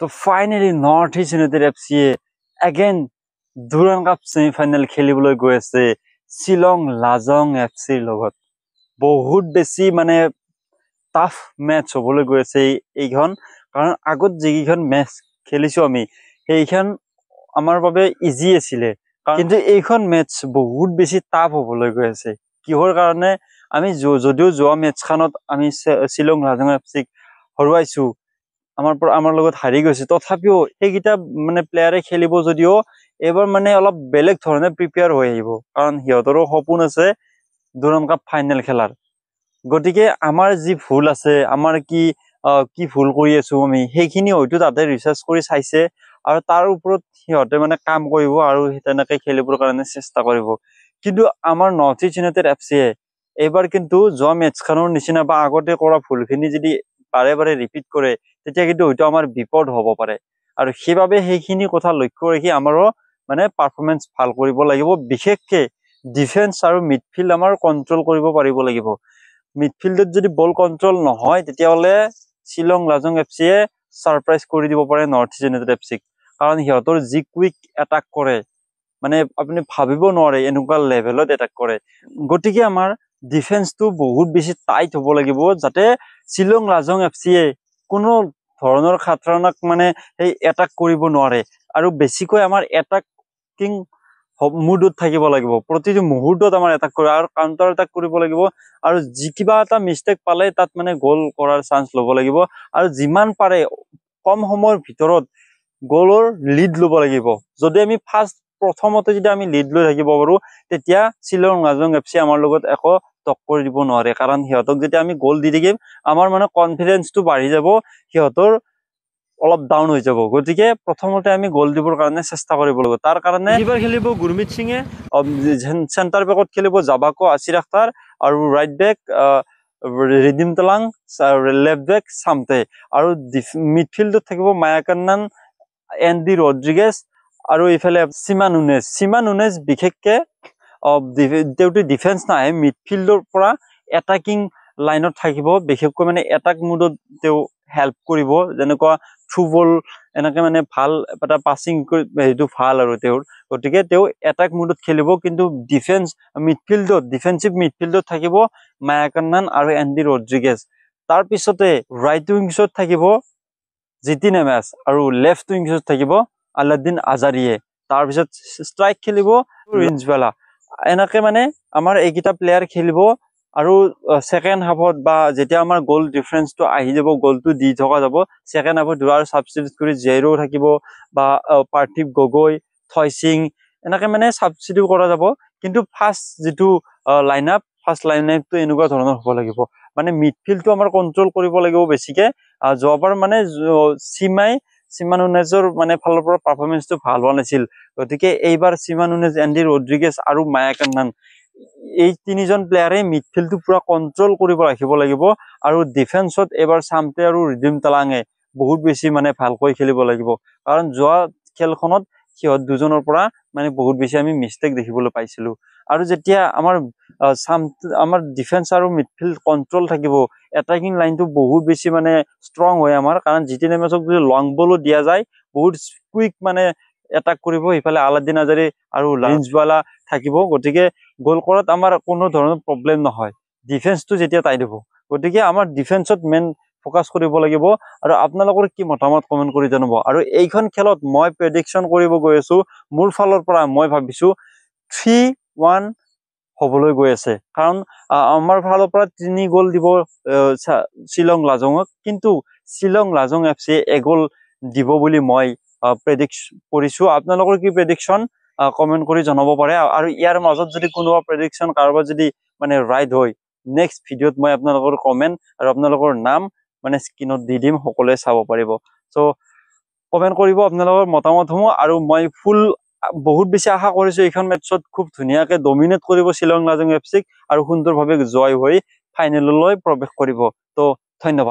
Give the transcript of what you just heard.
তো finally North East United এফচিয়ে again Durand Cup semifinal খেলিবলৈ গৈ আছে শ্বিলং লাজং এফচিৰ লগত। বহুত বেছি মানে টাফ মেটচ হ'বলৈ গৈ আছে এইখন, কাৰণ আগত যিকেইখন মেটচ খেলিছো আমি সেইখন আমাৰ বাবে ইজি আছিলে, কিন্তু এইখন মেটচ বহুত বেছি টাফ হ'বলৈ গৈ আছে। কিহৰ কাৰণে? আমি যদিও যোৱা মেটচখনত আমি শ্বিলং লাজং এফচিক হৰুৱাইছো, আমাৰ লগত হাৰি গৈছে, তথাপিও সেইকেইটা মানে প্লেয়াৰে খেলিব যদিও এইবাৰ মানে অলপ বেলেগ ধৰণে প্ৰিপেয়াৰ হৈ আহিব, কাৰণ সিহঁতৰো সপোন আছে ডুৰাণ্ড কাপ ফাইনেল খেলাৰ। গতিকে আমাৰ যি ভুল আছে, আমাৰ কি ভুল কৰি আছো আমি, সেইখিনি হয়তো তাতে ৰিচাৰ্চ কৰি চাইছে আৰু তাৰ ওপৰত সিহঁতে মানে কাম কৰিব আৰু তেনেকে খেলিবৰ কাৰণে চেষ্টা কৰিব। কিন্তু আমাৰ নৰ্থ ইষ্ট ইউনাইটেড এফচিয়ে এইবাৰ কিন্তু যোৱা মেটচখনৰ নিচিনা বা আগতে কৰা ভুলখিনি যদি বাৰে বাৰে ৰিপিট কৰে, তেতিয়া কিন্তু হয়তো আমাৰ বিপদ হ'ব পাৰে। আৰু সেইবাবে সেইখিনি কথা লক্ষ্য ৰাখি আমাৰো মানে পাৰফৰ্মেঞ্চ ভাল কৰিব লাগিব। বিশেষকে ডিফেন্স আৰু মিডফিল্ড আমাৰ কন্ট্ৰল কৰিব পাৰিব লাগিব। মিডফিল্ডত যদি বল কন্ট্ৰল নহয়, তেতিয়াহ'লে শ্বিলং লাজং এফচিয়ে ছাৰপ্ৰাইজ কৰি দিব পাৰে নৰ্থ ইষ্ট ইউনাইটেড এফচিক, কাৰণ সিহঁতৰ যি কুইক এটাক কৰে মানে আপুনি ভাবিব নোৱাৰে এনেকুৱা লেভেলত এটাক কৰে। গতিকে আমাৰ ডিফেন্সটো বহুত বেছি টাইট হ'ব লাগিব, যাতে শ্বিলং লাজং এফচিয়ে কোনো ধৰণৰ খাতৰানাক মানে সেই এটাক কৰিব নোৱাৰে। আৰু বেছিকৈ আমাৰ এটাকিং মুডত থাকিব লাগিব, প্ৰতিটো মুহূৰ্তত আমাৰ এটাক কৰিব আৰু কাউণ্টাৰ এটাক কৰিব লাগিব, আৰু কিবা এটা মিষ্টেক পালে তাত মানে গ'ল কৰাৰ চান্স ল'ব লাগিব, আৰু যিমান পাৰে কম সময়ৰ ভিতৰত গ'লৰ লিড ল'ব লাগিব। যদি আমি প্ৰথমতে যদি আমি লিড লৈ থাকিব পাৰো, তেতিয়া শ্বিলং লাজং এফচি আমাৰ লগত একো টক্কৰ দিব নোৱাৰে, কাৰণ সিহঁতক যেতিয়া আমি গ'ল দি থাকিম আমাৰ মানে কনফিডেন্সটো বাঢ়ি যাব, সিহঁতৰ অলপ ডাউন হৈ যাব। গতিকে প্ৰথমতে আমি গ'ল দিবৰ কাৰণে চেষ্টা কৰিব লাগিব। তাৰ কাৰণে এইবাৰ খেলিব গুৰমিত সিঙে, চেণ্টাৰ বেকত খেলিব জাবাকো আছিৰ আখতাৰ, আৰু ৰাইট বেক ৰিদিম তালাং, লেফ্ট বেক চামতে, আৰু মিডফিল্ডত থাকিব মায়াকান্নান, এণ্ডি ৰড্ৰিগেজ, আৰু এইফালে সীমা নুনেজ বিশেষকে তেওঁটো ডিফেন্স নাহে, মিডফিল্ডৰ পৰা এটাকিং লাইনত থাকিব, বিশেষকৈ মানে এটাক মুডত তেওঁ হেল্প কৰিব, যেনেকুৱা থ্ৰু বল এনেকে মানে ভাল এটা পাছিং সেইটো ভাল আৰু তেওঁৰ। গতিকে তেওঁ এটাক মুডত খেলিব, কিন্তু ডিফেন্সিভ মিডফিল্ডত থাকিব মায়াকান্নান আৰু এণ্ডি ৰড্ৰিগেজ। তাৰপিছতে ৰাইট উইংছত থাকিব জিতিন এমেছ, আৰু লেফ্ট উইংছত থাকিব আলাউদ্দিন আজাৰিয়ে। তাৰপিছত ষ্ট্ৰাইক খেলিব ৰিঞ্জৱালা। এনেকে মানে আমাৰ এইকেইটা প্লেয়াৰ খেলিব, আৰু ছেকেণ্ড হাফত বা যেতিয়া আমাৰ গ'ল ডিফাৰেঞ্চটো আহি যাব, গ'লটো দি থকা যাব, ছেকেণ্ড হাফত আৰু ছাবষ্টিটিউট কৰি জেৰো থাকিব, বা পাৰ্থিৱ গগৈ, থয় সিং, এনেকে মানে ছাবষ্টিটিউট কৰা যাব। কিন্তু ফাৰ্ষ্ট লাইন আপটো এনেকুৱা ধৰণৰ হ'ব লাগিব, মানে মিডফিল্ডটো আমাৰ কন্ট্ৰল কৰিব লাগিব বেছিকে। যোৱাবাৰ মানে সীমা নুনেজৰ মানে ফালৰ পৰা পাৰফৰ্মেঞ্চটো ভাল হোৱা নাছিল, গতিকে এইবাৰ সীমা নুনেজ, এণ্ডি ৰড্ৰিগেজ আৰু মায়াকান্নান, এই তিনিজন প্লেয়াৰে মিডফিল্ডটো পুৰা কন্ট্ৰল কৰিব ৰাখিব লাগিব। আৰু ডিফেন্সত এইবাৰ চামতে আৰু ৰিদিম তালাঙে বহুত বেছি মানে ভালকৈ খেলিব লাগিব, কাৰণ যোৱা খেলখনত সিহঁত দুজনৰ পৰা মানে বহুত বেছি আমি মিষ্টেক দেখিবলৈ পাইছিলো। আৰু যেতিয়া আমাৰ ডিফেন্স আৰু মিডফিল্ড কন্ট্ৰল থাকিব, এটাকিং লাইনটো বহুত বেছি মানে ষ্ট্ৰং হয় আমাৰ, কাৰণ জিতিন এমেছক যদি লং বলো দিয়া যায় বহুত কুইক মানে এটাক কৰিব। ইফালে আলাউদ্দিন আজাৰি আৰু ৰিঞ্জৱালা থাকিব, গতিকে গ'ল কৰাত আমাৰ কোনো ধৰণৰ প্ৰব্লেম নহয়, ডিফেন্সটো যেতিয়া টাইট হ'ব। গতিকে আমাৰ ডিফেন্সত মেইন ফ'কাছ কৰিব লাগিব। আৰু আপোনালোকৰ কি মতামত কমেণ্ট কৰি জনাব। আৰু এইখন খেলত মই প্ৰেডিকশ্যন কৰিব গৈ আছো, মোৰ ফালৰ পৰা মই ভাবিছো 3-1 হ'বলৈ গৈ আছে, কাৰণ আমাৰ ফালৰ পৰা 3 গ'ল দিব শ্বিলং লাজঙক, কিন্তু শ্বিলং লাজং এফচিয়ে এগ'ল দিব বুলি মই প্ৰেডিকশ্যন কৰিছো। আপোনালোকৰ কি প্ৰেডিকশ্যন কমেণ্ট কৰি জনাব পাৰে। আৰু ইয়াৰ মাজত যদি কোনোবা প্ৰেডিকশ্যন কাৰোবাৰ যদি মানে ৰাইট হয়, নেক্সট ভিডিঅ'ত মই আপোনালোকৰ কমেণ্ট আৰু আপোনালোকৰ নাম মানে স্ক্ৰীনত দি দিম, সকলোৱে চাব পাৰিব। চ' কমেণ্ট কৰিব আপোনালোকৰ মতামতসমূহ, আৰু মই বহুত বেছি আশা কৰিছো এইখন মেটচত খুব ধুনীয়াকে ডমিনেট কৰিব শ্বিলং লাজং এফচিক, আৰু সুন্দৰভাৱে জয় হৈ ফাইনেললৈ প্ৰৱেশ কৰিব। ত' ধন্যবাদ।